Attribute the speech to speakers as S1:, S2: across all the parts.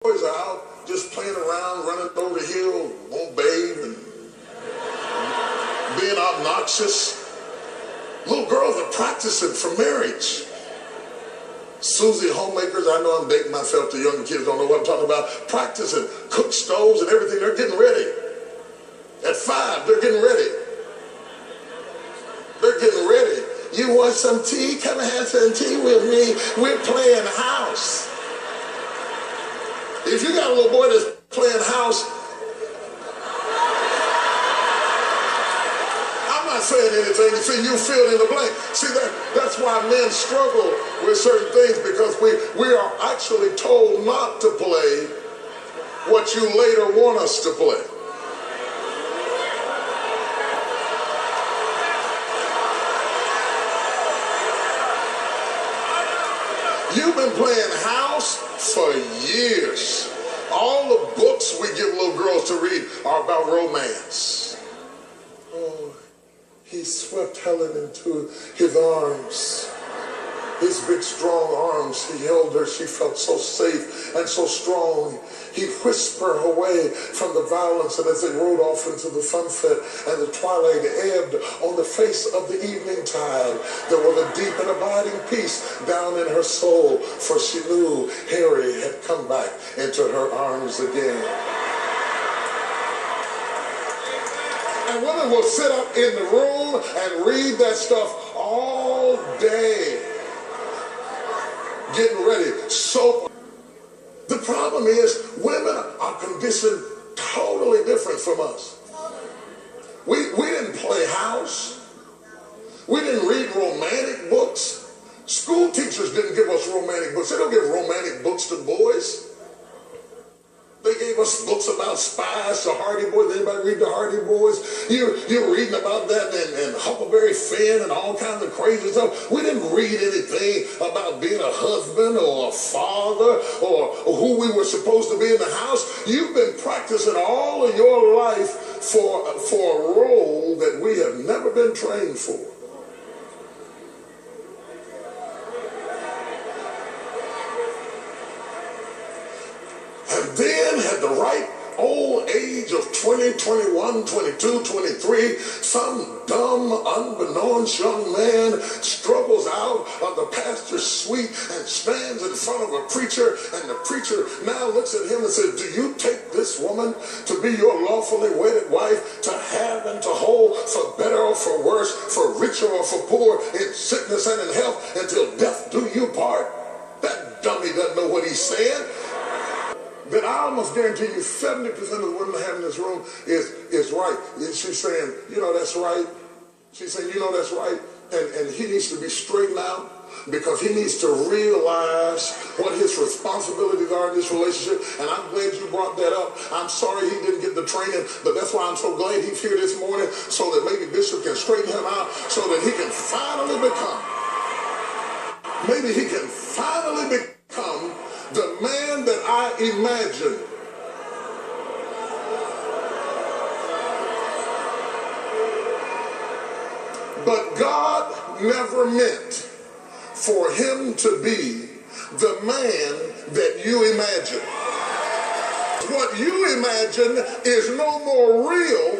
S1: boys are out just playing around, running over the hill, won't bathe, and being obnoxious. Little girls are practicing for marriage. Susie homemakers, I know I'm dating myself, the young kids don't know what I'm talking about, practicing, cook stoves and everything, they're getting ready. At 5, they're getting ready. They're getting ready. You want some tea? Come and have some tea with me. We're playing house. If you got a little boy that's playing house, I'm not saying anything. You see, you fill in the blank. See, that's why men struggle with certain things, because we are actually told not to play what you later want us to play. You've been playing house for years. All the books we give little girls to read are about romance. Oh, he swept Helen into his arms. His big, strong arms, he held her. She felt so safe and so strong. He whisked her away from the violence, and as they rode off into the sunset and the twilight ebbed on the face of the evening tide, there was a deep and abiding peace down in her soul, for she knew Harry had come back into her arms again. And women will sit up in the room and read that stuff all day, getting ready. So the problem is, women are conditioned totally different from us. We didn't play house. We didn't read romantic books. School teachers didn't give us romantic books. They don't give romantic books to boys. They gave us books about spies, the Hardy Boys. Anybody read the Hardy Boys? You're reading about that and Huckleberry Finn and all kinds of crazy stuff. We didn't read anything about being a husband or a father or who we were supposed to be in the house. You've been practicing all of your life for a role that we have never been trained for. And then at the right old age of 20, 21, 22, 23, some dumb, unbeknownst young man struggles out of the pastor's suite and stands in front of a preacher, and the preacher now looks at him and says, "Do you take this woman to be your lawfully wedded wife, to have and to hold, for better or for worse, for richer or for poor, in sickness and in health, until death do you part?" That dummy doesn't know what he's saying. Then I almost guarantee you 70% of the women I have in this room is right. She's saying, you know, that's right. She's saying, you know, that's right. And he needs to be straightened out, because he needs to realize what his responsibilities are in this relationship. And I'm glad you brought that up. I'm sorry he didn't get the training, but that's why I'm so glad he's here this morning, so that maybe Bishop can straighten him out, so that he can finally become the man that I imagine. But God never meant for him to be the man that you imagine. What you imagine is no more real.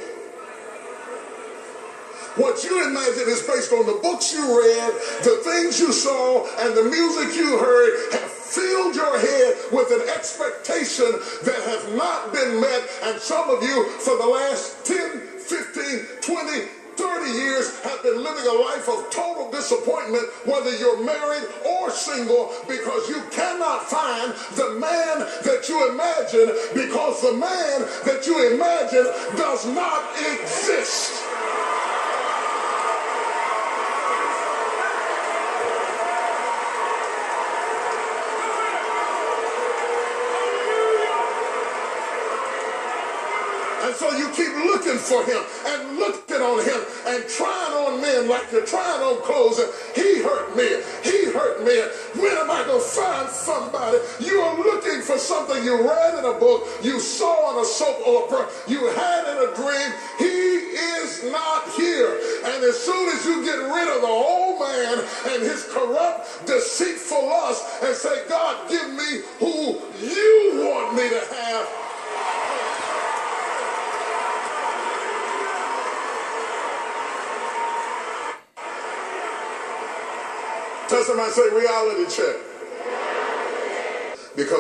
S1: What you imagine is based on the books you read, the things you saw, and the music you heard have filled your head with an expectation that has not been met. And some of you, for the last 10, 15, 20, 30 years, have been living a life of total disappointment, whether you're married or single, because you cannot find the man that you imagine, because the man that you imagine does not exist. And so you keep looking for him and looking on him and trying on men like you're trying on clothes. And he hurt me. He hurt me. When am I going to find somebody? You are looking for something you read in a book, you saw on a soap opera, you had in a dream. He is not here. And as soon as you get rid of the old man and his corrupt, deceitful lust and say, God, give me who you want me to have. Tell somebody, say reality check. Because